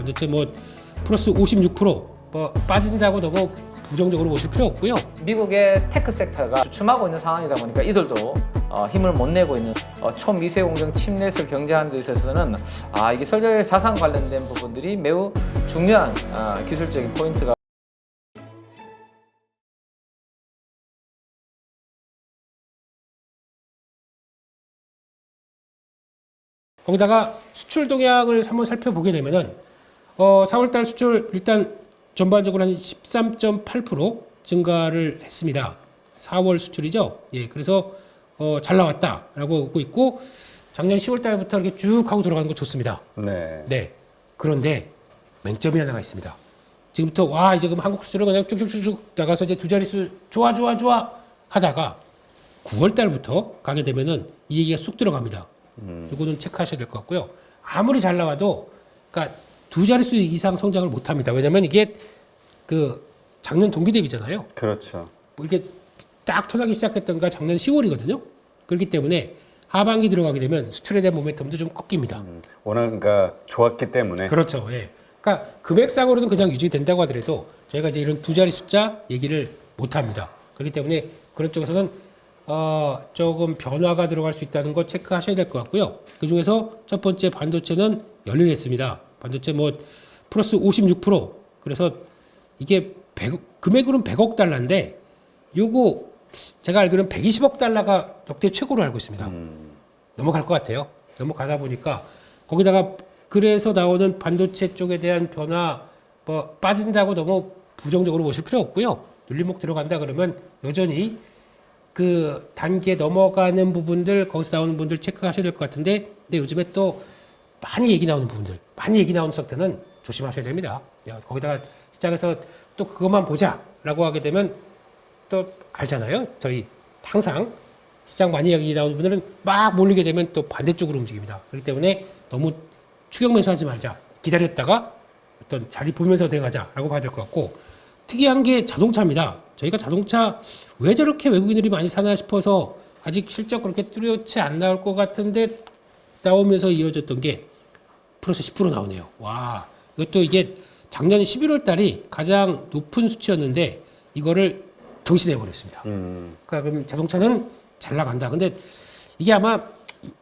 반도체 뭐 플러스 56%뭐 빠진다고 너무 부정적으로 보실 필요 없고요. 미국의 테크 섹터가 주춤하고 있는 상황이다 보니까 이들도 힘을 못 내고 있는 초미세 공정 칩넷을 경제하는 데 있어서는 이게 설계 자산 관련된 부분들이 매우 중요한 기술적인 포인트가 거기다가 수출 동향을 한번 살펴보게 되면은 4월달 수출 일단 전반적으로 한 13.8% 증가를 했습니다. 4월 수출이죠. 예, 그래서 잘 나왔다라고 보고 있고 작년 10월달부터 이렇게 쭉 하고 들어가는 거 좋습니다. 네. 네. 그런데 맹점이 하나가 있습니다. 지금부터 와 이제 그럼 한국 수출은 그냥 쭉쭉쭉쭉 나가서 이제 두 자릿수 좋아 하다가 9월달부터 가게 되면은 이 얘기가 쑥 들어갑니다. 이거는 체크하셔야 될 것 같고요. 아무리 잘 나와도 그러니까 두 자릿수 이상 성장을 못 합니다. 왜냐면 이게 그 작년 동기 대비잖아요. 그렇죠. 뭐 이게 딱 터나기 시작했던 게 작년 10월이거든요. 그렇기 때문에 하반기 들어가게 되면 수출에 대한 모멘텀도 좀 꺾입니다. 워낙 그러니까 좋았기 때문에. 그렇죠. 예. 그러니까 금액상으로는 그냥 유지된다고 하더라도 저희가 이제 이런 두 자리 숫자 얘기를 못 합니다. 그렇기 때문에 그런 쪽에서는 조금 변화가 들어갈 수 있다는 거 체크하셔야 될 것 같고요. 그 중에서 첫 번째 반도체는 열리겠습니다. 반도체 뭐 플러스 56%. 그래서 이게 금액으로는 100억 달러인데 요거 제가 알기로는 120억 달러가 역대 최고로 알고 있습니다. 넘어갈 것 같아요. 넘어가다 보니까 거기다가 그래서 나오는 반도체 쪽에 대한 변화 뭐 빠진다고 너무 부정적으로 보실 필요 없고요. 눌림목 들어간다 그러면 여전히 그 단계 넘어가는 부분들 거기서 나오는 분들 체크하셔야 될 것 같은데 근데 요즘에 또 많이 얘기 나오는 부분들 많이 얘기 나오는 섹터는 조심하셔야 됩니다. 거기다가 시장에서 또 그것만 보자라고 하게 되면 또 알잖아요. 저희 항상 시장 많이 얘기 나오는 분들은 막 몰리게 되면 또 반대쪽으로 움직입니다. 그렇기 때문에 너무 추격 매수하지 말자. 기다렸다가 어떤 자리 보면서 대응하자라고 봐야 될 것 같고 특이한 게 자동차입니다. 저희가 자동차 왜 저렇게 외국인들이 많이 사나 싶어서 아직 실적 그렇게 뚜렷이 안 나올 것 같은데 나오면서 이어졌던 게 플러스 10% 나오네요. 와, 이것도 이게 작년 11월 달이 가장 높은 수치였는데 이거를 경신해 버렸습니다. 그러니까 그럼 자동차는 잘 나간다. 근데 이게 아마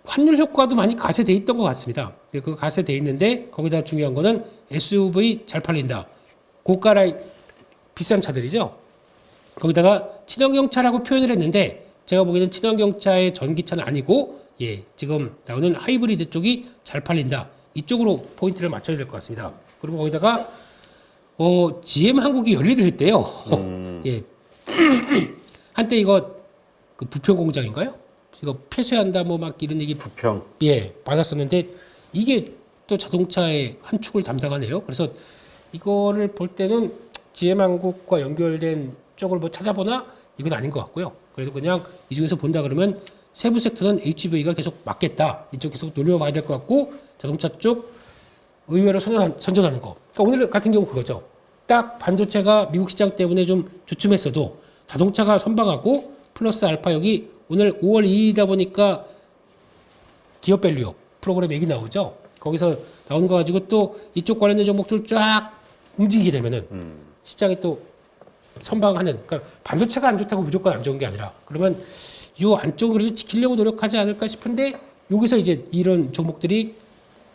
환율 효과도 많이 가세돼 있던 것 같습니다. 그 가세돼 있는데 거기다 중요한 거는 SUV 잘 팔린다. 고가 라인 비싼 차들이죠. 거기다가 친환경차라고 표현을 했는데 제가 보기에는 친환경차의 전기차는 아니고 예, 지금 나오는 하이브리드 쪽이 잘 팔린다. 이쪽으로 포인트를 맞춰야 될 것 같습니다. 그리고 거기다가 GM 한국이 열일을 했대요. 예. 한때 이거 그 부평 공장인가요? 이거 폐쇄한다 뭐 막 이런 얘기 부평. 예, 받았었는데 이게 또 자동차의 한 축을 담당하네요. 그래서 이거를 볼 때는 GM 한국과 연결된 쪽을 뭐 찾아보나 이건 아닌 것 같고요. 그래도 그냥 이 중에서 본다 그러면 세부 섹터는 HV가 계속 맞겠다. 이쪽 계속 노려봐야 될 것 같고 자동차 쪽 의외로 선전하는 거. 그러니까 오늘 같은 경우 그거죠. 딱 반도체가 미국 시장 때문에 좀 주춤했어도 자동차가 선방하고 플러스 알파 여기 오늘 5월 2일이다 보니까 기업 밸류 프로그램 얘기 나오죠. 거기서 나오는 거 가지고 또 이쪽 관련된 종목들 쫙 움직이게 되면은 시장이 또 선방하는 그러니까 반도체가 안 좋다고 무조건 안 좋은 게 아니라 그러면 요 안쪽으로 지키려고 노력하지 않을까 싶은데 여기서 이제 이런 종목들이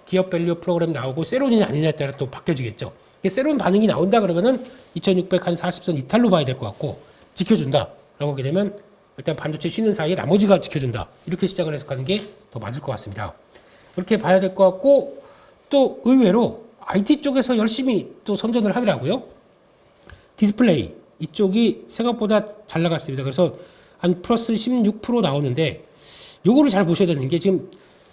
기업 밸류 프로그램 나오고 세론이냐 아니냐에 따라 또 바뀌어지겠죠. 세론 반응이 나온다 그러면은 2600 한 40선 이탈로 봐야 될 것 같고 지켜준다라고 하게 되면 일단 반도체 쉬는 사이에 나머지가 지켜준다. 이렇게 시장을 해석하는 게 더 맞을 것 같습니다. 그렇게 봐야 될 것 같고 또 의외로 IT 쪽에서 열심히 또 선전을 하더라고요. 디스플레이 이쪽이 생각보다 잘 나갔습니다. 그래서 한 플러스 16% 나오는데 요거를 잘 보셔야 되는 게 지금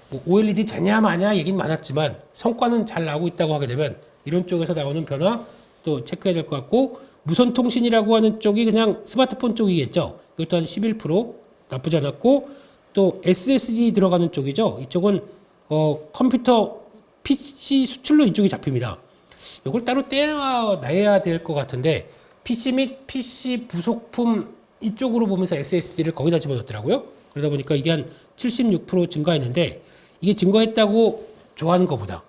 뭐 OLED 되냐 마냐 얘기는 많았지만 성과는 잘 나오고 있다고 하게 되면 이런 쪽에서 나오는 변화 또 체크해야 될 것 같고 무선통신이라고 하는 쪽이 그냥 스마트폰 쪽이겠죠. 이것도 한 11% 나쁘지 않았고 또 SSD 들어가는 쪽이죠. 이쪽은 컴퓨터 PC 수출로 이쪽이 잡힙니다. 이걸 따로 떼어내야 될 것 같은데 PC 및 PC 부속품 이쪽으로 보면서 SSD를 거기다 집어넣더라고요. 그러다 보니까 이게 한 76% 증가했는데 이게 증가했다고 좋아하는 것보다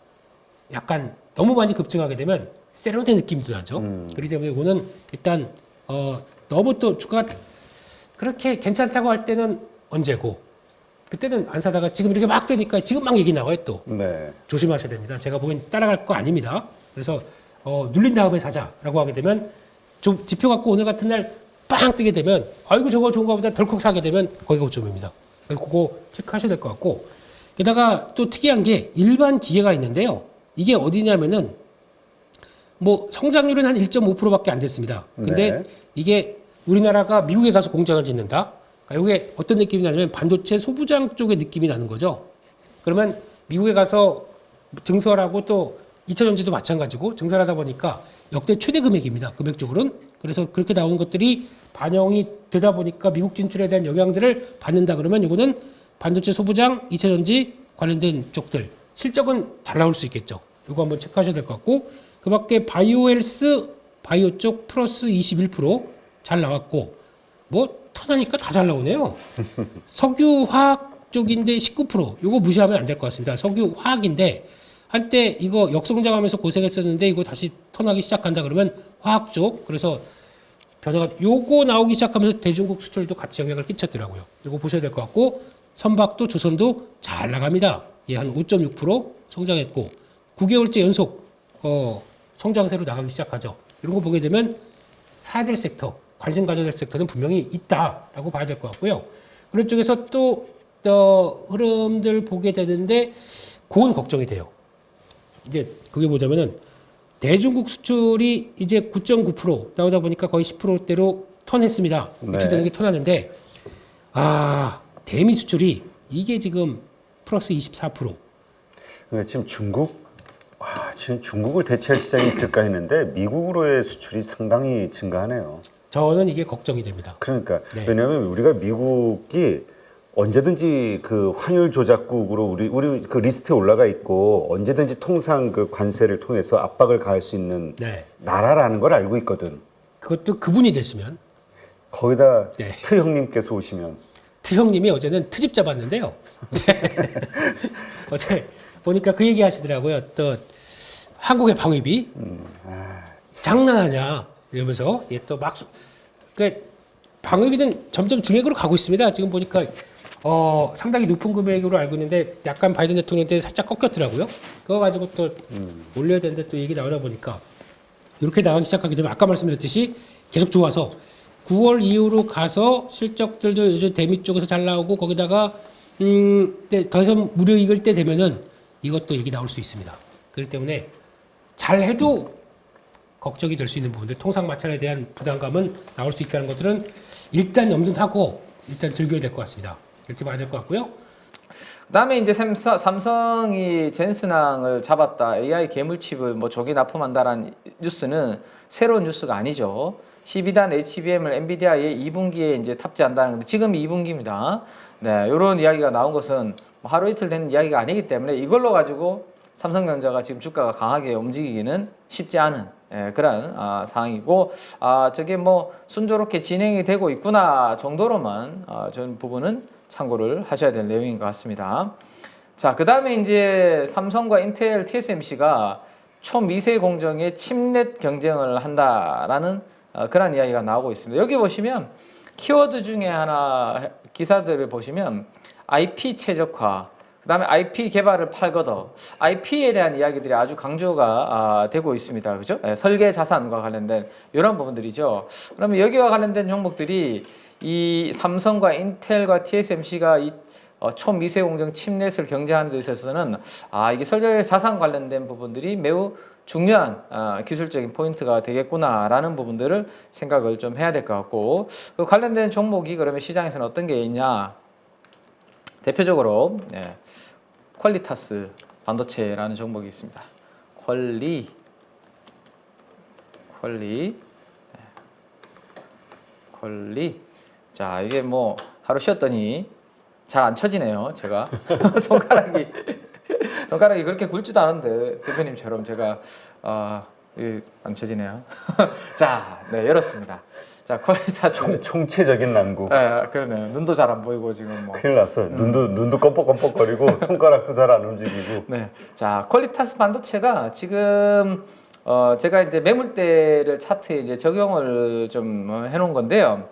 약간 너무 많이 급증하게 되면 세련된 느낌도 나죠. 그렇기 때문에 이거는 일단 너무 또 주가 그렇게 괜찮다고 할 때는 언제고 그때는 안 사다가 지금 이렇게 막 되니까 지금 막 얘기 나와요 또. 네. 조심하셔야 됩니다. 제가 보기엔 따라갈 거 아닙니다. 그래서 눌린 다음에 사자라고 하게 되면 좀 지표 갖고 오늘 같은 날 빵 뜨게 되면 아이고 저거 좋은가 보다 덜컥 사게 되면 거기가 고점입니다. 그래서 그거 체크하셔야 될 것 같고 게다가 또 특이한 게 일반 기계가 있는데요. 이게 어디냐면은 뭐 성장률은 한 1.5%밖에 안 됐습니다. 근데 네. 이게 우리나라가 미국에 가서 공장을 짓는다. 그러니까 이게 어떤 느낌이 나냐면 반도체 소부장 쪽의 느낌이 나는 거죠. 그러면 미국에 가서 증설하고 또 2차전지도 마찬가지고 증설하다 보니까 역대 최대 금액입니다. 금액적으로는. 그래서 그렇게 나오는 것들이 반영이 되다 보니까 미국 진출에 대한 영향들을 받는다 그러면 이거는 반도체 소부장, 2차전지 관련된 쪽들 실적은 잘 나올 수 있겠죠. 이거 한번 체크하셔야 될 것 같고 그 밖에 바이오헬스, 바이오 쪽 플러스 21% 잘 나왔고 뭐 터나니까 다 잘 나오네요. 석유화학 쪽인데 19% 이거 무시하면 안 될 것 같습니다. 석유화학인데 한때 이거 역성장하면서 고생했었는데 이거 다시 턴하기 시작한다 그러면 화학 쪽 그래서 변화가 요거 나오기 시작하면서 대중국 수출도 같이 영향을 끼쳤더라고요. 이거 보셔야 될 것 같고 선박도 조선도 잘 나갑니다. 예, 한 5.6% 성장했고 9개월째 연속 성장세로 나가기 시작하죠. 이런 거 보게 되면 사야 될 섹터, 관심 가져야 될 섹터는 분명히 있다라고 봐야 될 것 같고요. 그런 쪽에서 또 흐름들 보게 되는데 그건 걱정이 돼요. 이제 그게 뭐냐면은 대중국 수출이 이제 9.9% 나오다 보니까 거의 10%대로 턴했습니다. 네. 유출되는 게 턴하는데 대미 수출이 이게 지금 플러스 24%. 근데 지금 지금 중국을 대체할 시장이 있을까 했는데 미국으로의 수출이 상당히 증가하네요. 저는 이게 걱정이 됩니다. 그러니까 네. 왜냐하면 우리가 미국이 언제든지 그 환율 조작국으로 우리 그 리스트에 올라가 있고 언제든지 통상 그 관세를 통해서 압박을 가할 수 있는 네. 나라라는 걸 알고 있거든. 그것도 그분이 됐으면 거기다 네. 트 형님께서 오시면 트 형님이 어제는 트집 잡았는데요. 네. 어제 보니까 그 얘기 하시더라고요. 또 한국의 방위비 장난하냐 이러면서 또 막 그러니까 방위비는 점점 증액으로 가고 있습니다. 지금 보니까 상당히 높은 금액으로 알고 있는데 약간 바이든 대통령 때 살짝 꺾였더라고요. 그거 가지고 또 올려야 되는데 또 얘기 나오다 보니까 이렇게 나가기 시작하게 되면 아까 말씀드렸듯이 계속 좋아서 9월 이후로 가서 실적들도 요즘 대미 쪽에서 잘 나오고 거기다가 더 이상 무료이익을 때 되면은 이것도 얘기 나올 수 있습니다. 그렇기 때문에 잘 해도 걱정이 될 수 있는 부분들 통상 마찰에 대한 부담감은 나올 수 있다는 것들은 일단 염두하고 일단 즐겨야 될 것 같습니다. 이렇게 봐야 될 것 같고요. 그다음에 이제 삼성이 젠슨항을 잡았다, AI 괴물칩을 뭐 조기 납품한다라는 뉴스는 새로운 뉴스가 아니죠. 12단 HBM을 엔비디아의 2분기에 이제 탑재한다는 건데 지금 2분기입니다. 네, 이런 이야기가 나온 것은 하루 이틀 된 이야기가 아니기 때문에 이걸로 가지고 삼성전자가 지금 주가가 강하게 움직이기는 쉽지 않은 그런 상황이고 저게 뭐 순조롭게 진행이 되고 있구나 정도로만 전 부분은 참고를 하셔야 될 내용인 것 같습니다. 자, 그 다음에 이제 삼성과 인텔, TSMC가 초미세 공정의 칩넷 경쟁을 한다라는 그런 이야기가 나오고 있습니다. 여기 보시면 키워드 중에 하나 기사들을 보시면 IP 최적화, 그 다음에 IP 개발을 팔거더, IP에 대한 이야기들이 아주 강조가 되고 있습니다. 그죠? 설계 자산과 관련된 이런 부분들이죠. 그러면 여기와 관련된 종목들이 이 삼성과 인텔과 TSMC가 이 초미세 공정 칩넷을 경쟁하는 데 있어서는 이게 설계 자산 관련된 부분들이 매우 중요한 기술적인 포인트가 되겠구나라는 부분들을 생각을 좀 해야 될 것 같고, 그 관련된 종목이 그러면 시장에서는 어떤 게 있냐? 대표적으로 퀄리타스 반도체라는 종목이 있습니다. 퀄리. 자, 이게 뭐 하루 쉬었더니 잘 안 쳐지네요. 제가 손가락이 그렇게 굵지도 않은데 대표님처럼 제가 안 쳐지네요. 자, 네, 열었습니다. 자, 퀄리타스. 총체적인 난국. 네, 그러네요. 눈도 잘 안 보이고 지금 뭐. 큰일 났어. 눈도 껌뻑껌뻑거리고 손가락도 잘 안 움직이고. 네. 자, 퀄리타스 반도체가 지금 제가 이제 매물대를 차트에 이제 적용을 좀 해놓은 건데요.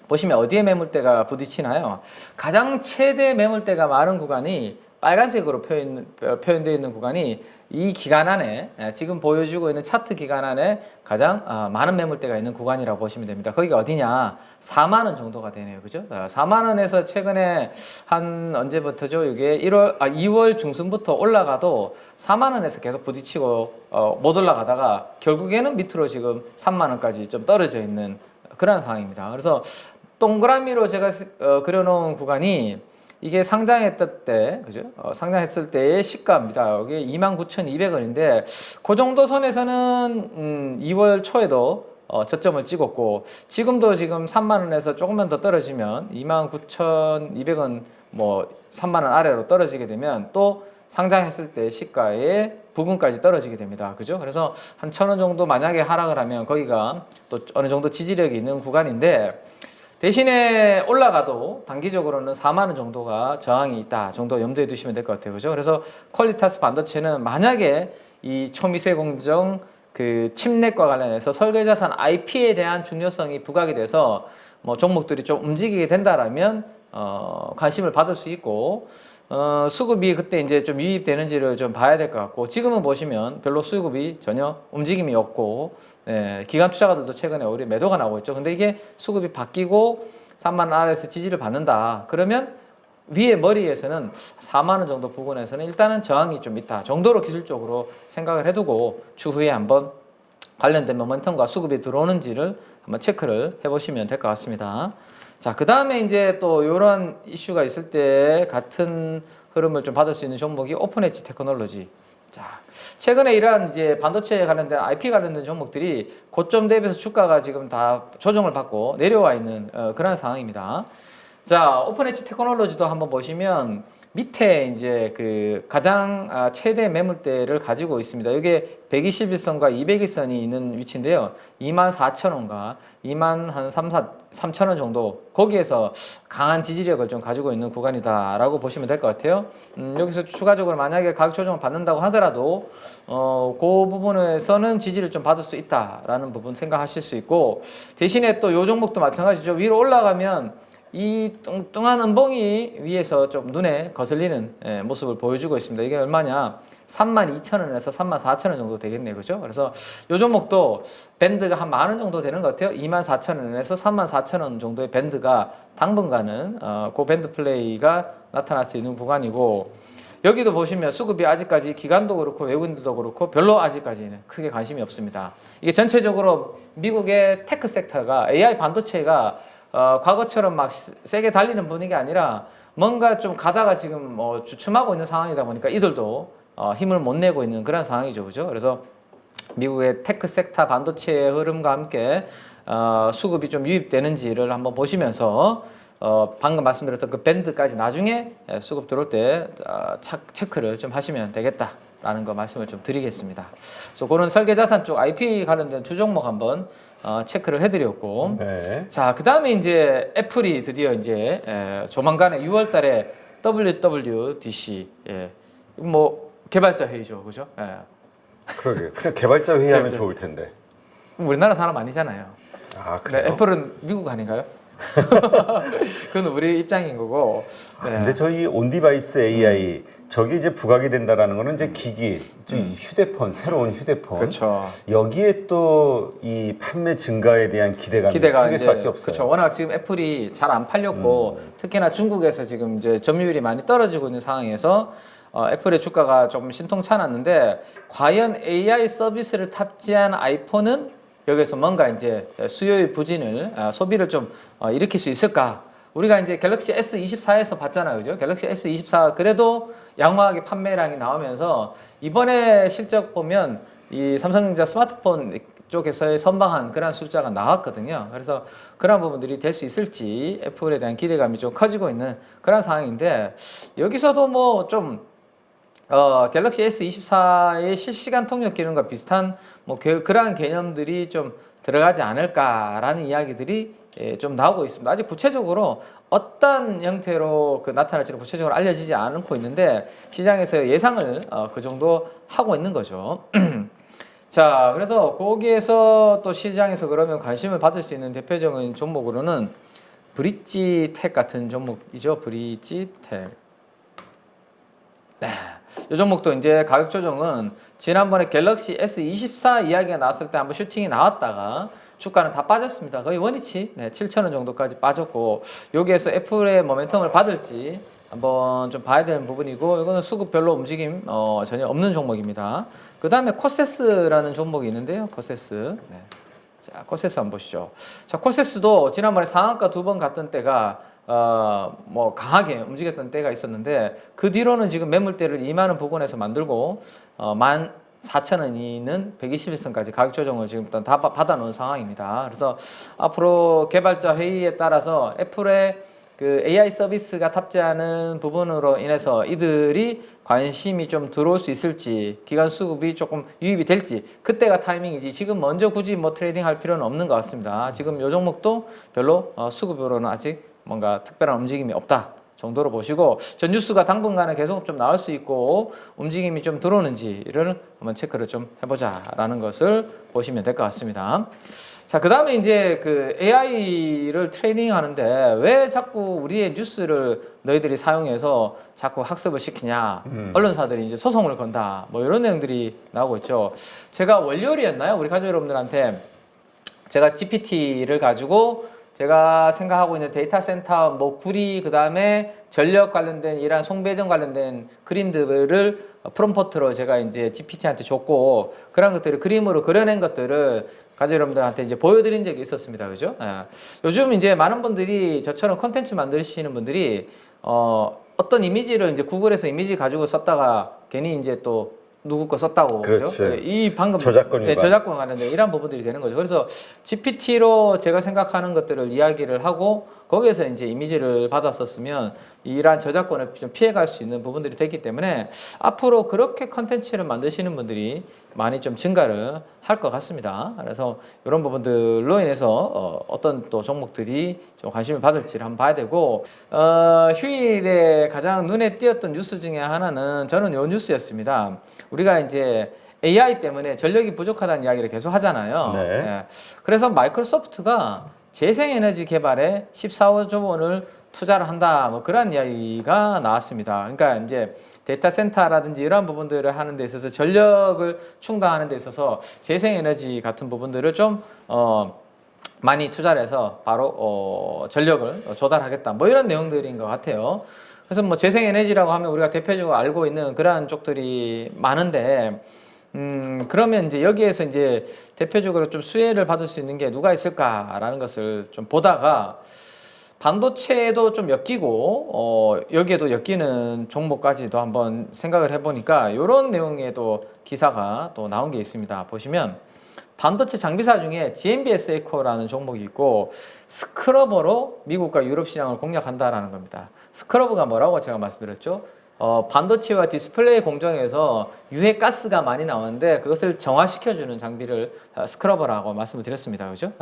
보시면 어디에 매물대가 부딪히나요? 가장 최대 매물대가 많은 구간이 빨간색으로 표현되어 있는 구간이 이 기간 안에 지금 보여주고 있는 차트 기간 안에 가장 많은 매물대가 있는 구간이라고 보시면 됩니다. 거기가 어디냐? 4만 원 정도가 되네요. 그죠? 4만 원에서 최근에 한 언제부터죠? 이게 2월 중순부터 올라가도 4만 원에서 계속 부딪히고 못 올라가다가 결국에는 밑으로 지금 3만 원까지 좀 떨어져 있는 그런 상황입니다. 그래서 동그라미로 제가 그려놓은 구간이 이게 상장했을 때, 그죠? 상장했을 때의 시가입니다. 여기 29,200원인데, 그 정도 선에서는 2월 초에도 저점을 찍었고, 지금도 지금 3만원에서 조금만 더 떨어지면 29,200원, 뭐 3만원 아래로 떨어지게 되면 또 상장했을 때 시가의 부근까지 떨어지게 됩니다. 그죠? 그래서 한 1,000원 정도 만약에 하락을 하면 거기가 또 어느 정도 지지력이 있는 구간인데, 대신에 올라가도 단기적으로는 4만 원 정도가 저항이 있다 정도 염두에 두시면 될 것 같아요. 그죠? 그래서 퀄리타스 반도체는 만약에 이 초미세 공정 그 칩넷과 관련해서 설계자산 IP에 대한 중요성이 부각이 돼서 뭐 종목들이 좀 움직이게 된다라면 관심을 받을 수 있고 수급이 그때 이제 좀 유입되는지를 좀 봐야 될 것 같고 지금은 보시면 별로 수급이 전혀 움직임이 없고 네, 기관 투자가들도 최근에 우리 매도가 나오고 있죠. 근데 이게 수급이 바뀌고 3만 원 아래에서 지지를 받는다. 그러면 위에 머리에서는 4만 원 정도 부근에서는 일단은 저항이 좀 있다 정도로 기술적으로 생각을 해두고 추후에 한번 관련된 모멘텀과 수급이 들어오는지를 한번 체크를 해보시면 될 것 같습니다. 자, 그 다음에 이제 또 이런 이슈가 있을 때 같은 흐름을 좀 받을 수 있는 종목이 오픈 엣지 테크놀로지. 자, 최근에 이러한 이제 반도체에 관련된 IP 관련된 종목들이 고점 대비해서 주가가 지금 다 조정을 받고 내려와 있는 그런 상황입니다. 자, 오픈 엣지 테크놀로지도 한번 보시면 밑에 이제 그 가장 최대 매물대를 가지고 있습니다. 이게 121선과 201선이 있는 위치인데요. 24,000원과 23,000원 정도 거기에서 강한 지지력을 좀 가지고 있는 구간이다라고 보시면 될 것 같아요. 여기서 추가적으로 만약에 가격 조정을 받는다고 하더라도 그 부분에서는 지지를 좀 받을 수 있다라는 부분 생각하실 수 있고 대신에 또 요 종목도 마찬가지죠. 위로 올라가면 이 뚱뚱한 음봉이 위에서 좀 눈에 거슬리는 모습을 보여주고 있습니다. 이게 얼마냐? 32,000원에서 34,000원 정도 되겠네요. 그죠? 그래서 요 종목도 밴드가 한 만 원 정도 되는 것 같아요. 24,000원에서 34,000원 정도의 밴드가 당분간은 그 밴드 플레이가 나타날 수 있는 구간이고 여기도 보시면 수급이 아직까지 기관도 그렇고 외국인들도 그렇고 별로 아직까지는 크게 관심이 없습니다. 이게 전체적으로 미국의 테크 섹터가 AI 반도체가 과거처럼 막 세게 달리는 분위기 아니라 뭔가 좀 가다가 지금 주춤하고 있는 상황이다 보니까 이들도 힘을 못 내고 있는 그런 상황이죠. 그죠? 그래서 미국의 테크 섹터 반도체의 흐름과 함께 수급이 좀 유입되는지를 한번 보시면서 방금 말씀드렸던 그 밴드까지 나중에 수급 들어올 때 체크를 좀 하시면 되겠다라는 거 말씀을 좀 드리겠습니다. 그래서 그런 설계자산 쪽 IP 관련된 두 종목 한번 체크를 해드렸고, 네. 자, 그 다음에 이제 애플이 드디어 이제 조만간에 6월달에 WWDC, 뭐 개발자 회의죠, 그죠? 그러게. 그냥 개발자 회의하면 좋을 텐데. 우리나라 사람 아니잖아요. 아, 그래요? 네, 애플은 미국 아닌가요? 그건 우리 입장인 거고. 네. 근데 저희 온디바이스 AI 저게 이제 부각이 된다라는 거는 이제 기기, 휴대폰, 새로운 휴대폰. 그렇죠. 여기에 또 이 판매 증가에 대한 기대감이 생길 수밖에 없어요. 그렇죠. 워낙 지금 애플이 잘 안 팔렸고 특히나 중국에서 지금 이제 점유율이 많이 떨어지고 있는 상황에서 애플의 주가가 좀 신통찮았는데 과연 AI 서비스를 탑재한 아이폰은 여기서 뭔가 이제 수요의 부진을 소비를 좀 일으킬 수 있을까? 우리가 이제 갤럭시 S24에서 봤잖아요, 그죠? 갤럭시 S24 그래도 양호하게 판매량이 나오면서 이번에 실적 보면 이 삼성전자 스마트폰 쪽에서의 선방한 그런 숫자가 나왔거든요. 그래서 그런 부분들이 될 수 있을지 애플에 대한 기대감이 좀 커지고 있는 그런 상황인데 여기서도 뭐 좀 갤럭시 S24의 실시간 통역 기능과 비슷한 뭐 그러한 개념들이 좀 들어가지 않을까라는 이야기들이 좀 나오고 있습니다. 아직 구체적으로 어떤 형태로 나타날지는 구체적으로 알려지지 않고 있는데 시장에서 예상을 그 정도 하고 있는 거죠. 자, 그래서 거기에서 또 시장에서 그러면 관심을 받을 수 있는 대표적인 종목으로는 브릿지텍 같은 종목이죠. 브릿지텍. 네. 이 종목도 이제 가격 조정은 지난번에 갤럭시 S24 이야기가 나왔을 때 한번 슈팅이 나왔다가 주가는 다 빠졌습니다. 거의 원위치 7,000원 정도까지 빠졌고 여기에서 애플의 모멘텀을 받을지 한번 좀 봐야 되는 부분이고 이거는 수급 별로 움직임 전혀 없는 종목입니다. 그 다음에 코세스라는 종목이 있는데요. 코세스. 네. 자, 코세스 한번 보시죠. 자, 코세스도 지난번에 상한가 2번 갔던 때가 뭐 강하게 움직였던 때가 있었는데 그 뒤로는 지금 매물대를 2만 원 부근에서 만들고 14,000원이 있는 121선까지 가격 조정을 지금 일단 다 받아놓은 상황입니다. 그래서 앞으로 개발자 회의에 따라서 애플의 그 AI 서비스가 탑재하는 부분으로 인해서 이들이 관심이 좀 들어올 수 있을지 기관 수급이 조금 유입이 될지 그때가 타이밍이지 지금 먼저 굳이 뭐 트레이딩 할 필요는 없는 것 같습니다. 지금 요 종목도 별로 수급으로는 아직 뭔가 특별한 움직임이 없다 정도로 보시고 전 뉴스가 당분간은 계속 좀 나올 수 있고 움직임이 좀 들어오는지를 한번 체크를 좀 해보자라는 것을 보시면 될 것 같습니다. 자, 그 다음에 이제 그 AI를 트레이닝 하는데 왜 자꾸 우리의 뉴스를 너희들이 사용해서 자꾸 학습을 시키냐. 언론사들이 이제 소송을 건다. 뭐 이런 내용들이 나오고 있죠. 제가 월요일이었나요? 우리 가족 여러분들한테 제가 GPT를 가지고 제가 생각하고 있는 데이터 센터 뭐 구리 그 다음에 전력 관련된 이런 송배전 관련된 그림들을 프롬프트로 제가 이제 GPT한테 줬고 그런 것들을 그림으로 그려낸 것들을 가족 여러분들한테 이제 보여드린 적이 있었습니다. 그죠? 요즘 이제 많은 분들이 저처럼 컨텐츠 만드시는 분들이 어떤 이미지를 이제 구글에서 이미지 가지고 썼다가 괜히 이제 또 누구 거 썼다고 그렇죠? 이 방금 저작권 위반. 저작권 관련된 이런 부분들이 되는 거죠. 그래서 GPT로 제가 생각하는 것들을 이야기를 하고 거기에서 이제 이미지를 받았었으면 이러한 저작권을 좀 피해갈 수 있는 부분들이 됐기 때문에 앞으로 그렇게 컨텐츠를 만드시는 분들이 많이 좀 증가를 할 것 같습니다. 그래서 이런 부분들로 인해서 어떤 또 종목들이 좀 관심을 받을지를 한번 봐야 되고 휴일에 가장 눈에 띄었던 뉴스 중에 하나는 저는 요 뉴스였습니다. 우리가 이제 AI 때문에 전력이 부족하다는 이야기를 계속 하잖아요. 네. 예. 그래서 마이크로소프트가 재생에너지 개발에 14조 원을 투자를 한다. 뭐 그런 이야기가 나왔습니다. 그러니까 이제 데이터 센터라든지 이런 부분들을 하는 데 있어서 전력을 충당하는 데 있어서 재생에너지 같은 부분들을 좀 많이 투자를 해서 바로 전력을 조달하겠다. 뭐 이런 내용들인 것 같아요. 그래서 뭐 재생에너지라고 하면 우리가 대표적으로 알고 있는 그러한 쪽들이 많은데 그러면 이제 여기에서 이제 대표적으로 좀 수혜를 받을 수 있는 게 누가 있을까라는 것을 좀 보다가 반도체도 좀 엮이고 여기에도 엮이는 종목까지도 한번 생각을 해보니까 이런 내용에도 기사가 또 나온 게 있습니다. 보시면 반도체 장비사 중에 GMBS 에코라는 종목이 있고 스크러버로 미국과 유럽 시장을 공략한다라는 겁니다. 스크러버가 뭐라고 제가 말씀드렸죠? 반도체와 디스플레이 공정에서 유해 가스가 많이 나오는데 그것을 정화시켜주는 장비를 스크러버라고 말씀을 드렸습니다. 그죠?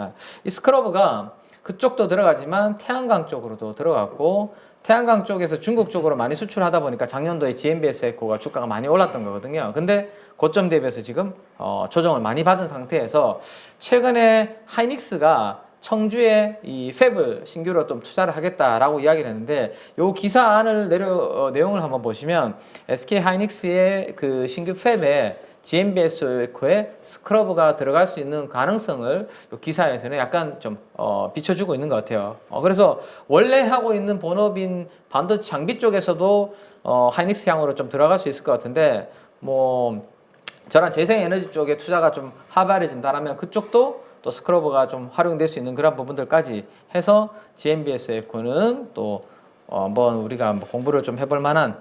이 스크러버가 그쪽도 들어가지만 태양광 쪽으로도 들어갔고 태양광 쪽에서 중국 쪽으로 많이 수출하다 보니까 작년도에 GMBS 에코가 주가가 많이 올랐던 거거든요. 근데 고점 대비해서 지금 조정을 많이 받은 상태에서 최근에 하이닉스가 청주에 이 팹을 신규로 좀 투자를 하겠다라고 이야기를 했는데 요 기사 안을 내용을 한번 보시면 SK 하이닉스의 그 신규 팹에 GMBS 에코에 스크러브가 들어갈 수 있는 가능성을 요 기사에서는 약간 좀 비춰주고 있는 것 같아요. 그래서 원래 하고 있는 본업인 반도체 장비 쪽에서도 하이닉스 향으로 좀 들어갈 수 있을 것 같은데 뭐 저런 재생에너지 쪽에 투자가 좀 활발해진다면 그쪽도 또 스크러버가 좀 활용될 수 있는 그런 부분들까지 해서 GMBS 에코는 또 한번 우리가 한번 공부를 좀 해볼 만한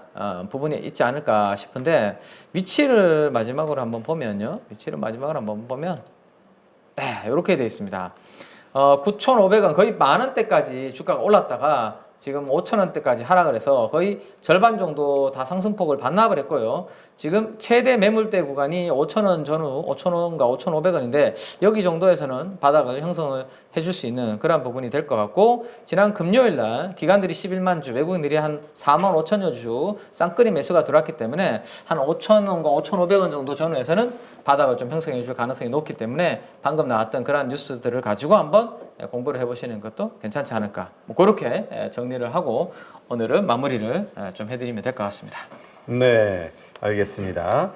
부분이 있지 않을까 싶은데 위치를 마지막으로 한번 보면요. 위치를 마지막으로 한번 보면 네, 이렇게 되어 있습니다. 9,500원 거의 10,000원대까지 주가가 올랐다가 지금 5,000원대까지 하락을 해서 거의 절반 정도 다 상승폭을 반납을 했고요. 지금 최대 매물대 구간이 5,000원 전후 5,000원과 5,500원인데 여기 정도에서는 바닥을 형성을 해줄 수 있는 그런 부분이 될 것 같고, 지난 금요일 날 기관들이 11만 주, 외국인들이 한 4만 5천여 주 쌍끌이 매수가 들어왔기 때문에 한 5,000원과 5,500원 정도 전후에서는 바닥을 좀 형성해 줄 가능성이 높기 때문에 방금 나왔던 그런 뉴스들을 가지고 한번 공부를 해보시는 것도 괜찮지 않을까, 뭐 그렇게 정리를 하고 오늘은 마무리를 좀 해드리면 될 것 같습니다. 네, 알겠습니다.